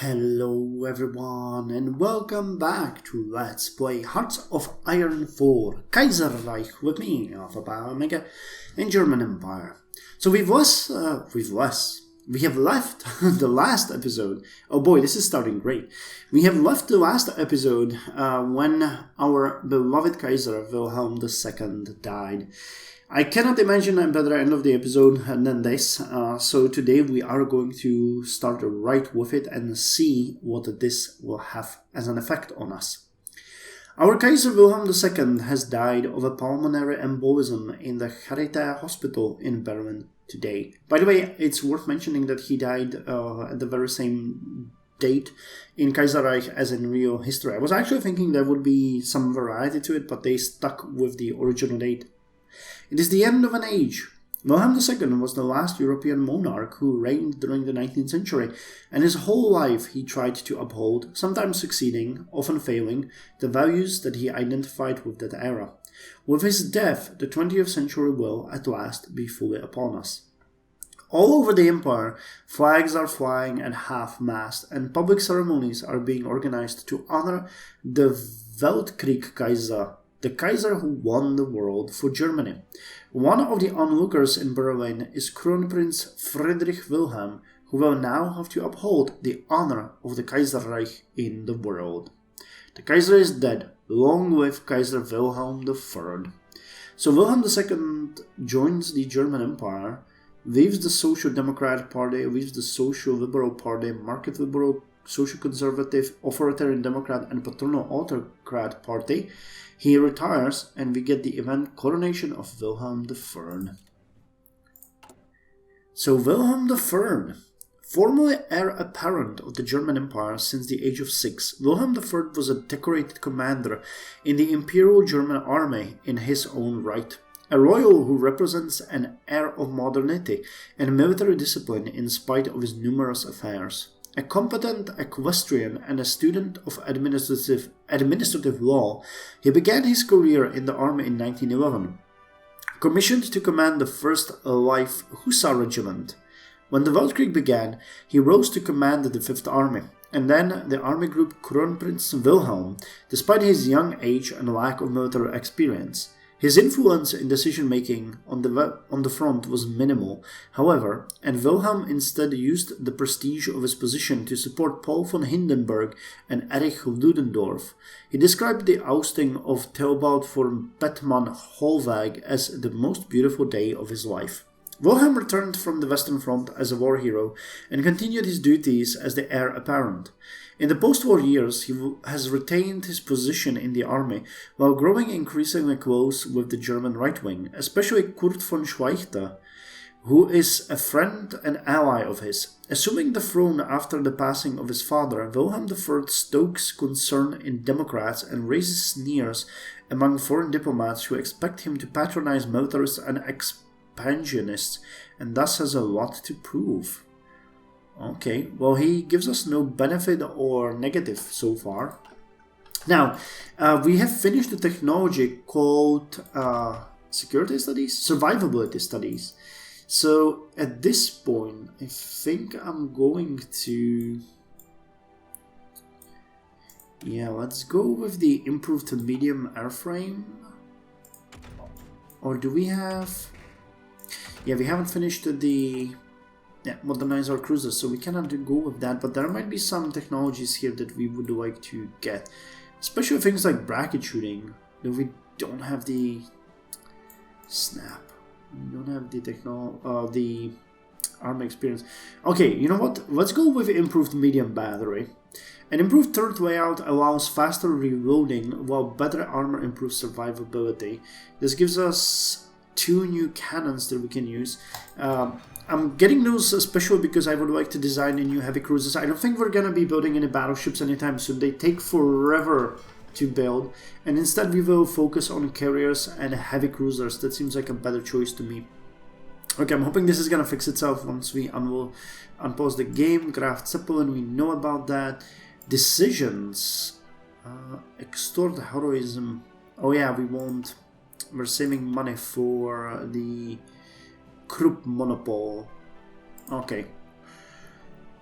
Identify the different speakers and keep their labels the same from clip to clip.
Speaker 1: Hello everyone and welcome back to Let's Play Hearts of Iron 4 Kaiserreich with me, Alpha Power Omega, in German Empire. So we have left the last episode. Oh boy, this is starting great. We have left the last episode when our beloved Kaiser Wilhelm II died. I cannot imagine a better end of the episode than this, so today we are going to start right with it and see what this will have as an effect on us. Our Kaiser Wilhelm II has died of a pulmonary embolism in the Charité hospital in Berlin today. By the way, it's worth mentioning that he died at the very same date in Kaiserreich as in real history. I was actually thinking there would be some variety to it, but they stuck with the original date. It is the end of an age. Wilhelm II was the last European monarch who reigned during the 19th century, and his whole life he tried to uphold, sometimes succeeding, often failing, the values that he identified with that era. With his death, the 20th century will, at last, be fully upon us. All over the empire, flags are flying at half-mast, and public ceremonies are being organized to honor the Weltkrieg Kaiser, the Kaiser who won the world for Germany. One of the onlookers in Berlin is Crown Prince Friedrich Wilhelm, who will now have to uphold the honor of the Kaiserreich in the world. The Kaiser is dead. Long live Kaiser Wilhelm III. So Wilhelm II joins the German Empire, leaves the Social Democrat Party, leaves the Social Liberal Party, Market Liberal, Social Conservative, Authoritarian Democrat, and Paternal Autocrat Party. He retires, and we get the event Coronation of Wilhelm III. So Wilhelm III, formerly heir apparent of the German Empire since the age of 6, Wilhelm III was a decorated commander in the Imperial German Army in his own right. A royal who represents an air of modernity and military discipline in spite of his numerous affairs. A competent equestrian and a student of administrative law, he began his career in the army in 1911, commissioned to command the 1st Life Hussar Regiment. When the Weltkrieg began, he rose to command the 5th Army, and then the army group Kronprinz Wilhelm, despite his young age and lack of military experience. His influence in decision-making on the front was minimal, however, and Wilhelm instead used the prestige of his position to support Paul von Hindenburg and Erich Ludendorff. He described the ousting of Theobald von Bethmann Hollweg as the most beautiful day of his life. Wilhelm returned from the Western Front as a war hero and continued his duties as the heir apparent. In the post-war years, he has retained his position in the army, while growing increasingly close with the German right wing, especially Kurt von Schleicher, who is a friend and ally of his. Assuming the throne after the passing of his father, Wilhelm III stokes concern in Democrats and raises sneers among foreign diplomats who expect him to patronize militarists and expansionists, and thus has a lot to prove. Okay, well, he gives us no benefit or negative so far. Now, we have finished the technology called security studies, survivability studies. So at this point, I think I'm going to... Yeah, let's go with the improved medium airframe. Or do we have... Yeah, we haven't finished the... modernize our cruisers, so we cannot go with that, but there might be some technologies here that we would like to get, especially things like bracket shooting, though we don't have the the armor experience. Okay, you know what, let's go with improved medium battery. An improved third layout allows faster reloading, while better armor improves survivability. This gives us 2 new cannons that we can use. I'm getting those especially because I would like to design a new heavy cruisers. I don't think we're going to be building any battleships anytime soon. They take forever to build, and instead we will focus on carriers and heavy cruisers. That seems like a better choice to me. Okay, I'm hoping this is going to fix itself once we unpause the game. Graft Zeppelin, we know about that. Decisions. Extort heroism. Oh yeah, we won't. We're saving money for the Krupp Monopole. Okay.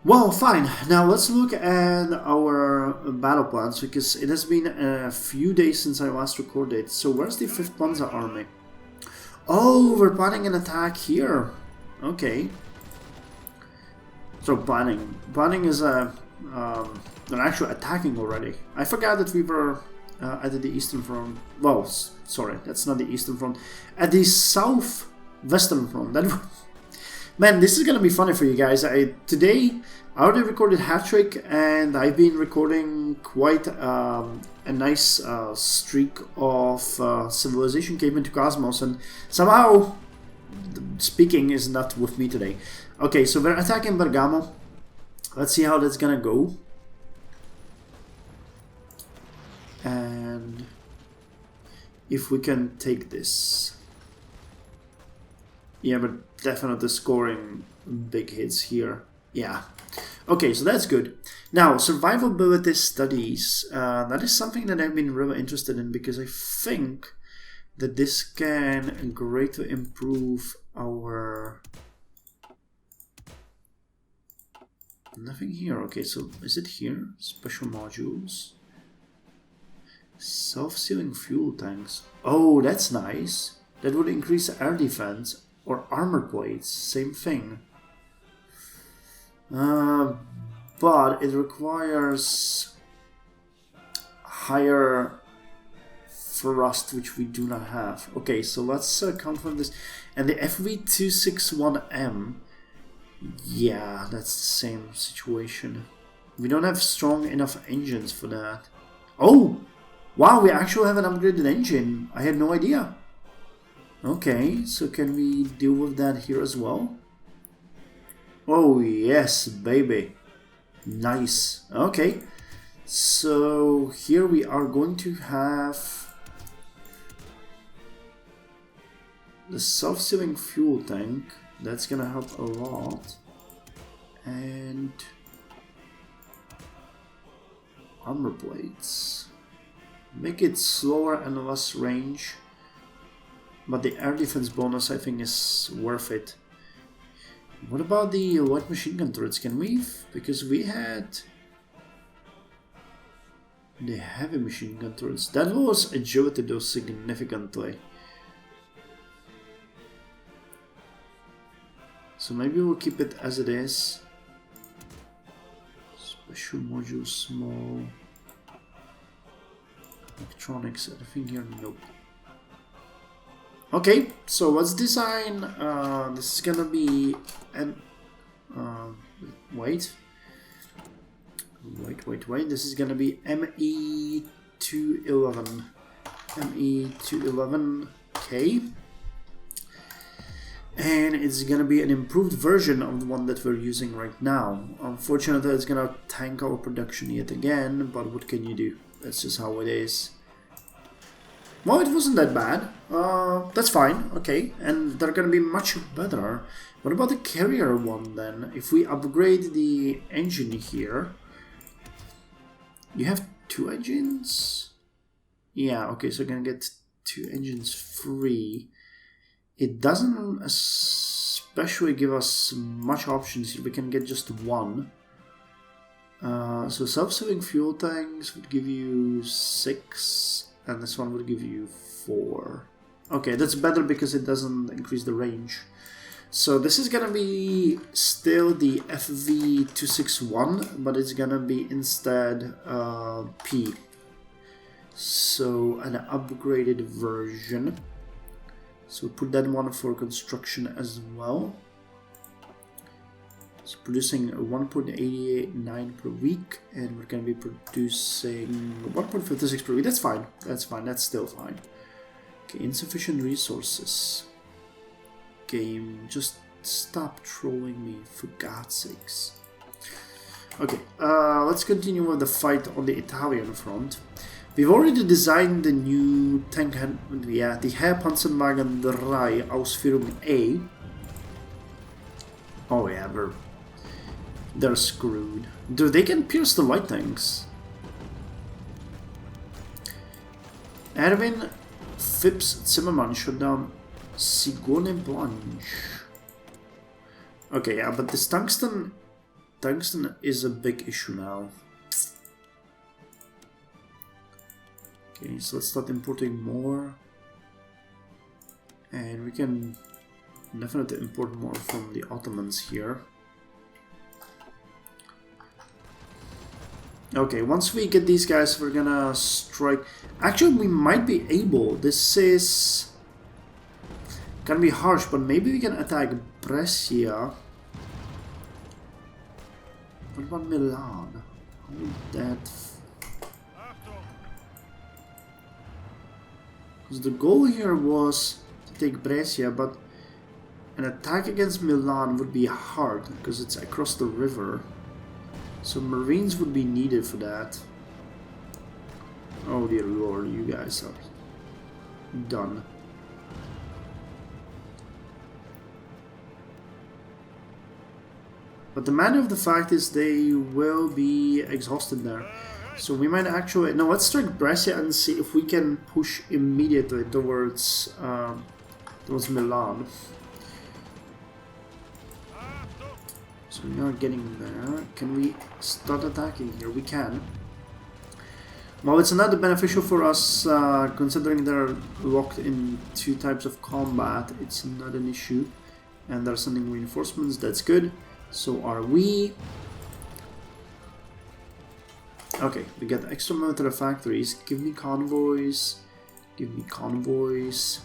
Speaker 1: Well, fine. Now let's look at our battle plans, because it has been a few days since I last recorded. So where's the 5th Panzer Army? Oh, we're planning an attack here. Okay. So planning. Planning is they're actually attacking already. I forgot that we were at the Eastern Front. Well, sorry, that's not the Eastern Front. At the Southwestern Front. That. Man, this is gonna be funny for you guys. Today I already recorded hat-trick, and I've been recording quite a nice streak of Civilization Came into Cosmos, and somehow speaking is not with me today. Okay, so we're attacking Bergamo. Let's see how that's gonna go. And if we can take this. Yeah, but definitely scoring big hits here. Yeah. Okay, so that's good. Now, survivability studies. That is something that I've been really interested in, because I think that this can greatly improve our... Nothing here. Okay, so is it here? Special modules. Self-sealing fuel tanks. Oh, that's nice. That would increase air defense. Or armor plates, same thing. But it requires higher thrust, which we do not have. Okay, so let's confirm this. And the FV261M, yeah, that's the same situation. We don't have strong enough engines for that. Oh, wow, we actually have an upgraded engine. I had no idea. Okay, so can we deal with that here as well? Oh yes, baby. Nice. Okay, so here we are going to have the self-sealing fuel tank. That's gonna help a lot. And armor plates. Make it slower and less range. But the air defense bonus, I think, is worth it. What about the light machine gun turrets? Can we? Because we had the heavy machine gun turrets. That was agility though significantly. So maybe we'll keep it as it is. Special module, small. Electronics, anything here? Nope. Okay, so let's design, this is gonna be, wait, this is gonna be ME211K, and it's gonna be an improved version of the one that we're using right now. Unfortunately, it's gonna tank our production yet again, but what can you do? That's just how it is. Well, it wasn't that bad. That's fine. Okay, and they're gonna be much better. What about the carrier one then? If we upgrade the engine here, you have 2 engines. Yeah. Okay, so we're gonna get 2 engines free. It doesn't especially give us much options here. We can get just 1. So self-sealing fuel tanks would give you 6. And this one would give you 4. Okay, that's better because it doesn't increase the range. So this is gonna be still the FV261, but it's gonna be instead P. So an upgraded version. So put that one for construction as well. It's producing 1.889 per week, and we're going to be producing 1.56 per week. That's fine. That's fine. That's still fine. Okay, insufficient resources. Game, just stop trolling me, for God's sakes. Okay, let's continue with the fight on the Italian front. We've already designed the new tank, yeah, the Heerpanzerwagen 3 Ausführung A. Oh yeah, they're screwed. Dude, they can pierce the light tanks. Erwin Phipps Zimmermann shut down Sigone Blanche. Okay, yeah, but this tungsten tungsten is a big issue now. Okay, so let's start importing more. And we can definitely import more from the Ottomans here. Okay, once we get these guys, we're gonna strike. Actually, we might be able. This is gonna be harsh, but maybe we can attack Brescia. What about Milan? How would that? Because the goal here was to take Brescia, but an attack against Milan would be hard because it's across the river. So Marines would be needed for that. Oh dear lord, you guys are done. But the matter of the fact is they will be exhausted there. So we might actually... No, let's strike Brescia and see if we can push immediately towards Milan. So we are getting there. Can we start attacking here? We can. Well, it's not beneficial for us considering they're locked in two types of combat. It's not an issue. And they're sending reinforcements. That's good. So are we. Okay, we get extra military factories. Give me convoys. Give me convoys.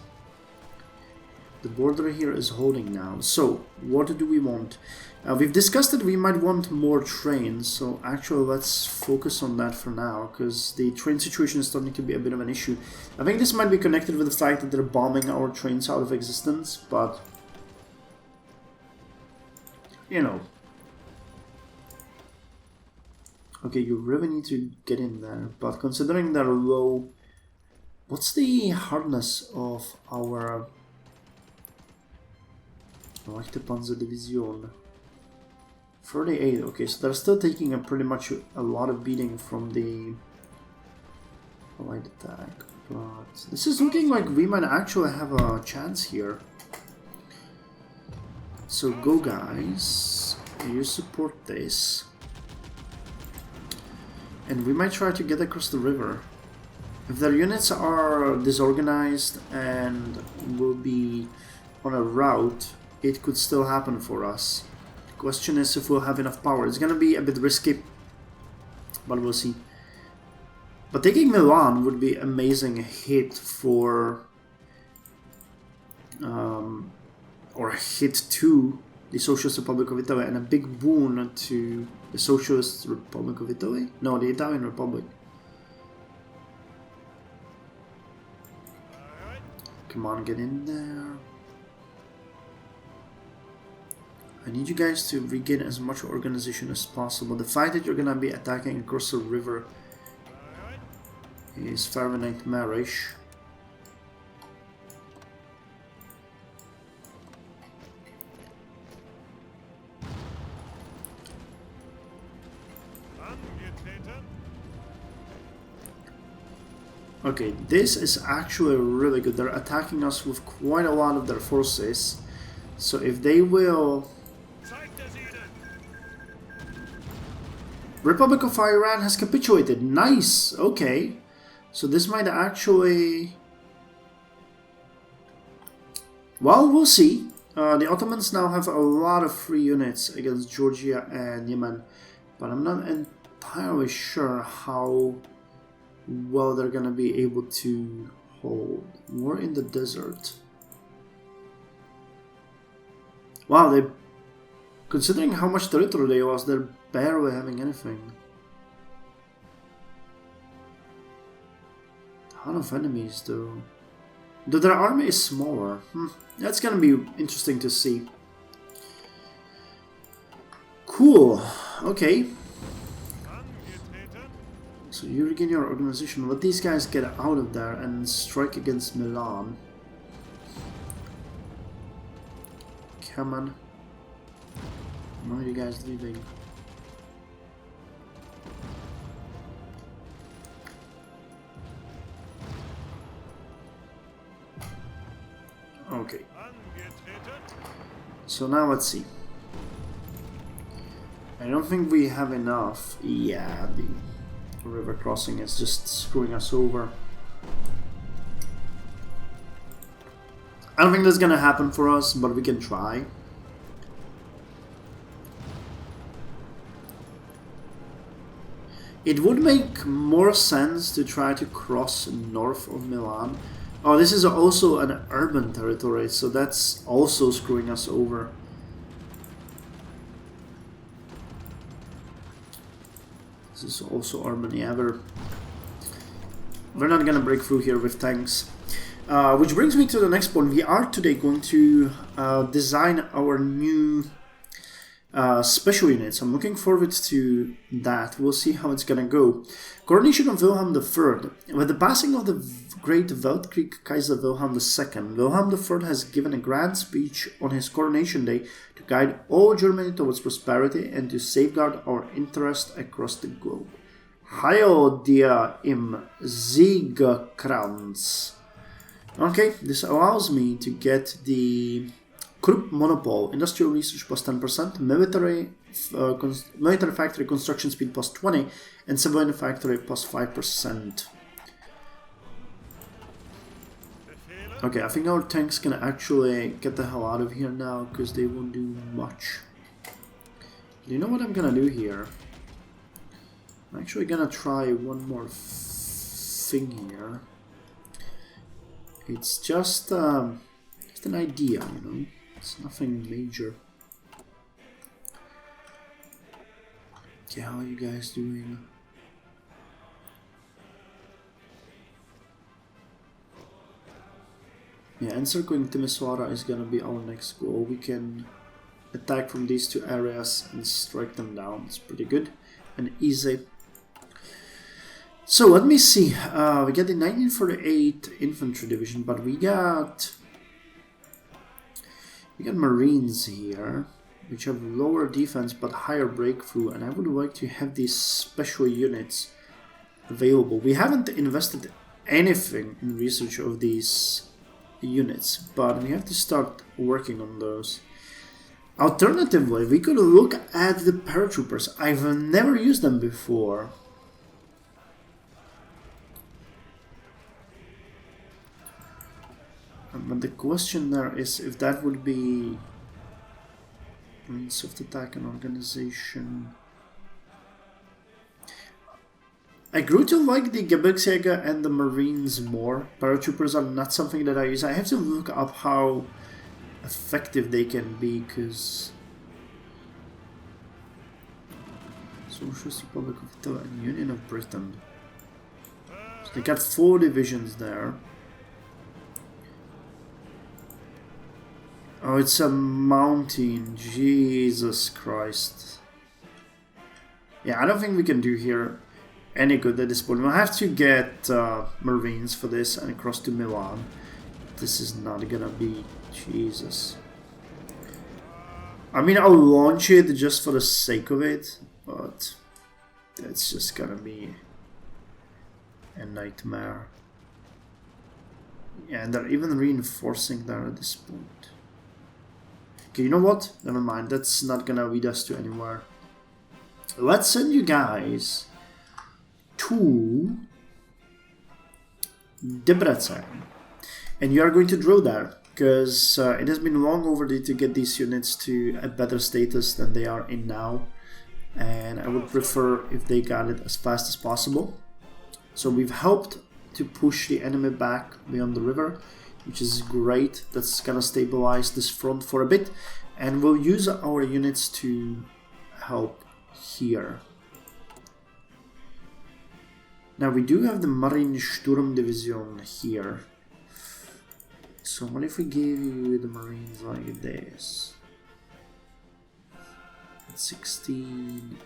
Speaker 1: The border here is holding now. So, what do we want? We've discussed that we might want more trains, so actually let's focus on that for now, because the train situation is starting to be a bit of an issue. I think this might be connected with the fact that they're bombing our trains out of existence, but... you know. Okay, you really need to get in there, but considering they're low... What's the hardness of our... Leichte Panzerdivision? 38, okay, so they're still taking pretty much a lot of beating from the light attack, but this is looking like we might actually have a chance here. So go guys, you support this, and we might try to get across the river. If their units are disorganized and will be on a route, it could still happen for us. Question is if we'll have enough power. It's gonna be a bit risky, but we'll see. But taking Milan would be an amazing hit for or hit to the Socialist Republic of Italy and a big boon to the Socialist Republic of Italy? No, the Italian Republic. Come on, get in there. I need you guys to regain as much organization as possible. The fact that you're gonna be attacking across the river is very nightmarish. Okay, this is actually really good. They're attacking us with quite a lot of their forces. So if they will... Republic of Iran has capitulated. Nice! Okay. So this might actually... Well, we'll see. The Ottomans now have a lot of free units against Georgia and Yemen. But I'm not entirely sure how well they're gonna be able to hold. War in the desert. Wow, they... Considering how much territory they lost, they're barely having anything. Ton of enemies though. Though their army is smaller. That's gonna be interesting to see. Cool. Okay. So you regain your organization. Let these guys get out of there and strike against Milan. Come on. Why are you guys leaving? Okay. So now let's see. I I don't think we have enough. Yeah, the river crossing is just screwing us over. I don't think that's gonna happen for us, but we can try. It would make more sense to try to cross north of Milan. Oh, this is also an urban territory, so that's also screwing us over. This is also urban, yeah, we're not gonna break through here with tanks. Which brings me to the next point. We are today going to design our new special units. I'm looking forward to that. We'll see how it's gonna go. Coronation of Wilhelm III. With the passing of the great Weltkrieg Kaiser Wilhelm II, Wilhelm III has given a grand speech on his coronation day to guide all Germany towards prosperity and to safeguard our interests across the globe. Heil dir im Siegekranz. Okay, this allows me to get the Krupp Monopole, Industrial Research plus 10%, Military Factory Construction Speed plus 20, and Civilian Factory plus 5%. Okay, I think our tanks can actually get the hell out of here now, because they won't do much. Do you know what I'm gonna do here? I'm actually gonna try one more thing here. It's just an idea, you know. It's nothing major. Okay, how are you guys doing? Yeah, encircling Timisoara is gonna be our next goal. We can attack from these two areas and strike them down. It's pretty good and easy. So let me see. We got the 1948 Infantry Division, but we got Marines here, which have lower defense but higher breakthrough, and I would like to have these special units available. We haven't invested anything in research of these units, but we have to start working on those. Alternatively, we could look at the paratroopers. I've never used them before. But the question there is if that would be means of attack and organization. I grew to like the Gebirgsjäger and the Marines more. Paratroopers are not something that I use. I have to look up how effective they can be, because Socialist Republic of Italy and Union of Britain. So they got 4 divisions there. Oh, it's a mountain. Jesus Christ. Yeah, I don't think we can do here any good at this point. We'll have to get Marines for this and cross to Milan. This is not gonna be... Jesus. I mean, I'll launch it just for the sake of it, but that's just gonna be a nightmare. Yeah, and they're even reinforcing there at this point. Okay, you know what? Never mind, that's not gonna lead us to anywhere. Let's send you guys to Debrecen. And you are going to drill there, because it has been long overdue to get these units to a better status than they are in now. And I would prefer if they got it as fast as possible. So we've helped to push the enemy back beyond the river, which is great. That's gonna stabilize this front for a bit, and we'll use our units to help here. Now we do have the Marine Sturm Division here. So what if we gave you the Marines like this? At 16...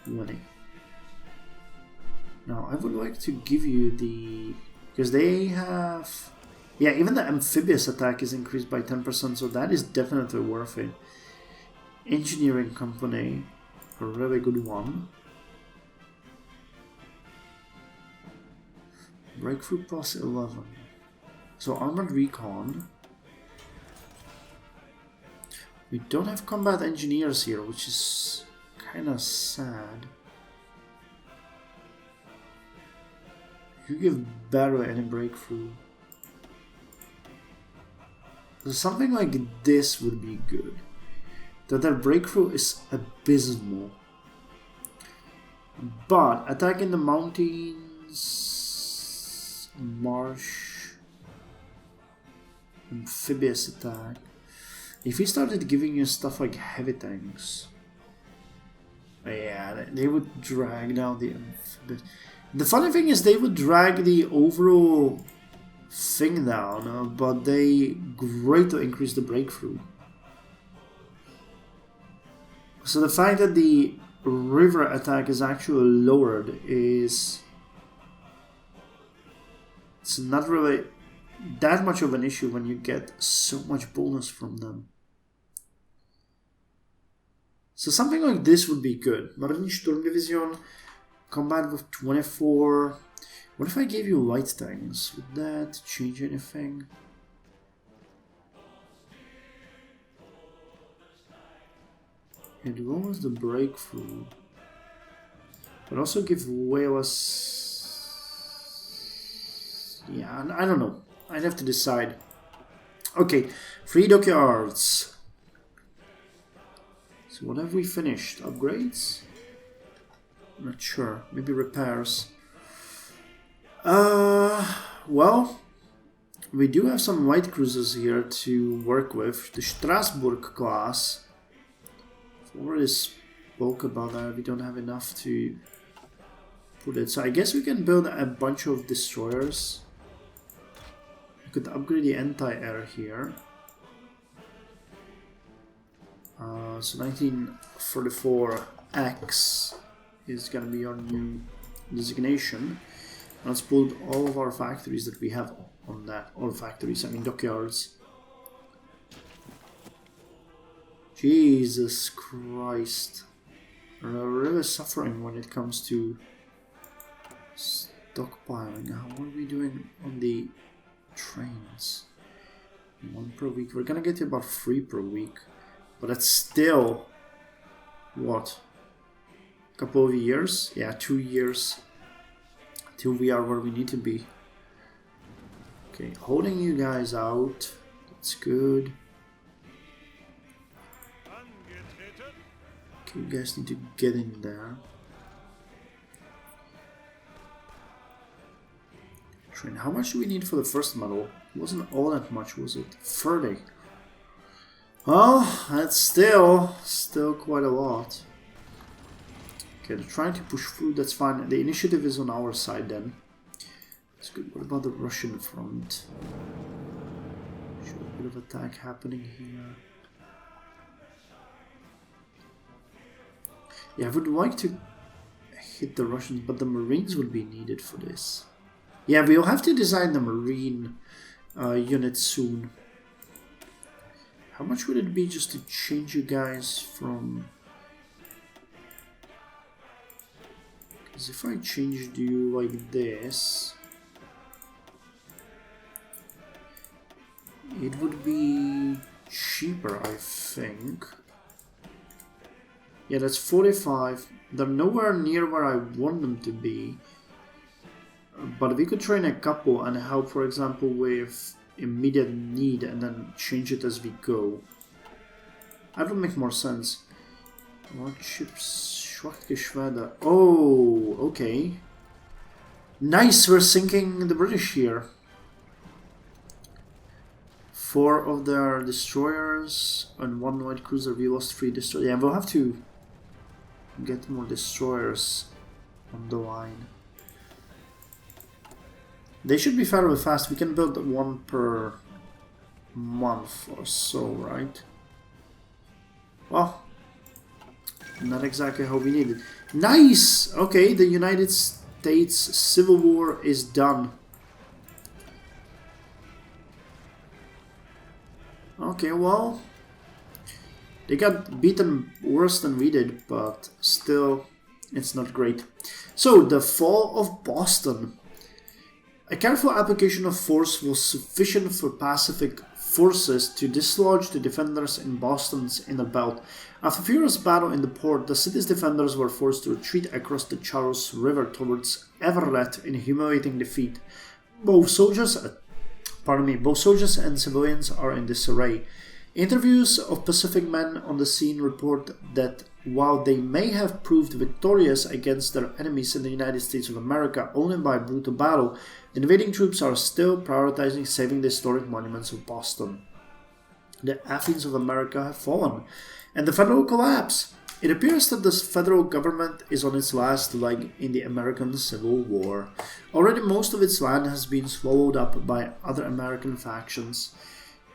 Speaker 1: 20. Now I would like to give you the... because they have... yeah, even the amphibious attack is increased by 10%, so that is definitely worth it. Engineering company, a really good one. Breakthrough plus 11. So armored recon. We don't have combat engineers here, which is kind of sad. You give battle any breakthrough. So something like this would be good. That their breakthrough is abysmal. But attack in the mountains, marsh, amphibious attack. If he started giving you stuff like heavy tanks, yeah, they would drag down the amphibious. The funny thing is they would drag the overall thing down, but they greatly increase the breakthrough. So the fact that the river attack is actually lowered is... it's not really that much of an issue when you get so much bonus from them. So something like this would be good. Marine Sturmdivision, combat with 24. What if I gave you light tanks? Would that change anything? It lowers the breakthrough, but also give way less. Yeah, I don't know. I'd have to decide. Okay, 3 dockyards. So what have we finished? Upgrades? Not sure. Maybe repairs. Well, we do have some light cruisers here to work with. The Strasbourg class. I've already spoke about that. We don't have enough to put it. So I guess we can build a bunch of destroyers. We could upgrade the anti-air here. So 1944X is gonna be our new designation. Let's build all of our factories that we have on that. All factories, I mean dockyards. Jesus Christ. We're really suffering when it comes to stockpiling. What are we doing on the trains? 1 per week. We're gonna get to about 3 per week. But that's still, what? A couple of years? Yeah, 2 years. Till we are where we need to be. Okay, holding you guys out. That's good. Okay, you guys need to get in there. Train. How much do we need for the first model? It wasn't all that much, was it? 30. Well, that's still quite a lot. Okay, they're trying to push through, that's fine. The initiative is on our side then. That's good. What about the Russian front? Should a bit of attack happening here. Yeah, I would like to hit the Russians, but the Marines would be needed for this. Yeah, we'll have to design the Marine unit soon. How much would it be just to change you guys from... because if I changed you like this, it would be cheaper, I think. Yeah, that's 45. They're nowhere near where I want them to be. But we could train a couple and help, for example, with immediate need and then change it as we go. That would make more sense. Warships, Schwachtgeschwader. Oh, okay. Nice, we're sinking the British here. 4 of their destroyers and 1 light cruiser. We lost 3 destroyers. Yeah, we'll have to get more destroyers on the line. They should be fairly fast. We can build 1 per month or so, right? Well, not exactly how we need it. Nice! Okay, the United States Civil War is done. Okay, well, they got beaten worse than we did, but still, it's not great. So, the fall of Boston. A careful application of force was sufficient for Pacific forces to dislodge the defenders in Boston's inner belt. After a furious battle in the port, the city's defenders were forced to retreat across the Charles River towards Everett in humiliating defeat. Both soldiers and civilians are in disarray. Interviews of Pacific men on the scene report that while they may have proved victorious against their enemies in the United States of America only by brutal battle, the invading troops are still prioritizing saving the historic monuments of Boston. The Athens of America have fallen, and the federal collapse. It appears that the federal government is on its last leg in the American Civil War. Already most of its land has been swallowed up by other American factions.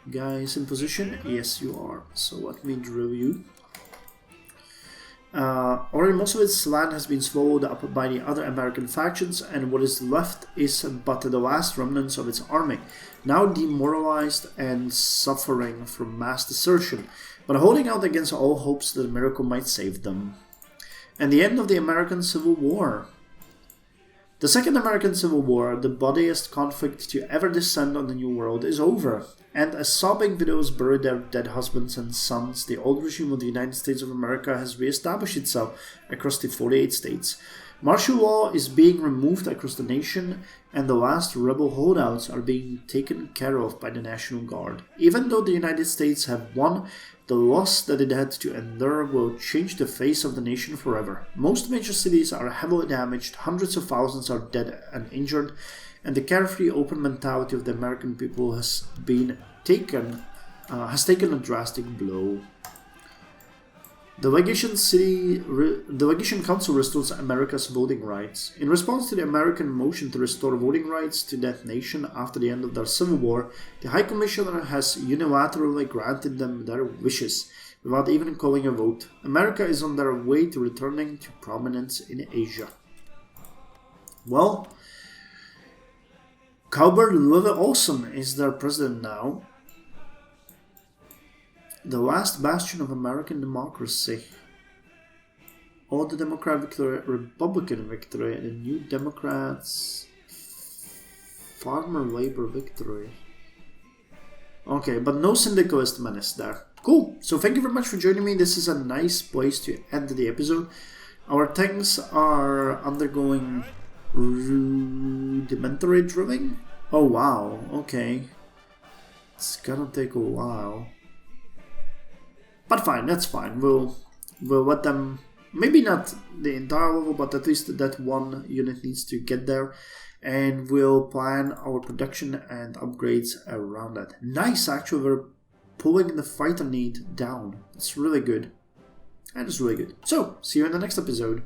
Speaker 1: Guys in position? Yes, you are. So let me drill you. Already most of its land has been swallowed up by the other American factions, and what is left is but the last remnants of its army, now demoralized and suffering from mass desertion, but holding out against all hopes that a miracle might save them. And the end of the American Civil War. The Second American Civil War, the bloodiest conflict to ever descend on the New World, is over, and as sobbing widows bury their dead husbands and sons, the old regime of the United States of America has re-established itself across the 48 states. Martial law is being removed across the nation, and the last rebel holdouts are being taken care of by the National Guard. Even though the United States have won, the loss that it had to endure will change the face of the nation forever. Most major cities are heavily damaged, hundreds of thousands are dead and injured, and the carefree, open mentality of the American people has taken a drastic blow. The Legation Council restores America's voting rights. In response to the American motion to restore voting rights to that nation after the end of their Civil War, the High Commissioner has unilaterally granted them their wishes, without even calling a vote. America is on their way to returning to prominence in Asia. Well, Cowbird Lille Olsen is their president now. The last bastion of American democracy. All the Democrat victory, Republican victory, and the New Democrats Farmer Labor victory. Okay, but no syndicalist menace there. Cool. So thank you very much for joining me. This is a nice place to end the episode. Our tanks are undergoing rudimentary drilling. Oh wow. Okay. It's gonna take a while. But fine, that's fine. We'll let them, maybe not the entire level, but at least that one unit needs to get there. And we'll plan our production and upgrades around that. Nice, actually, we're pulling the fighter need down. It's really good. And it's really good. So, see you in the next episode.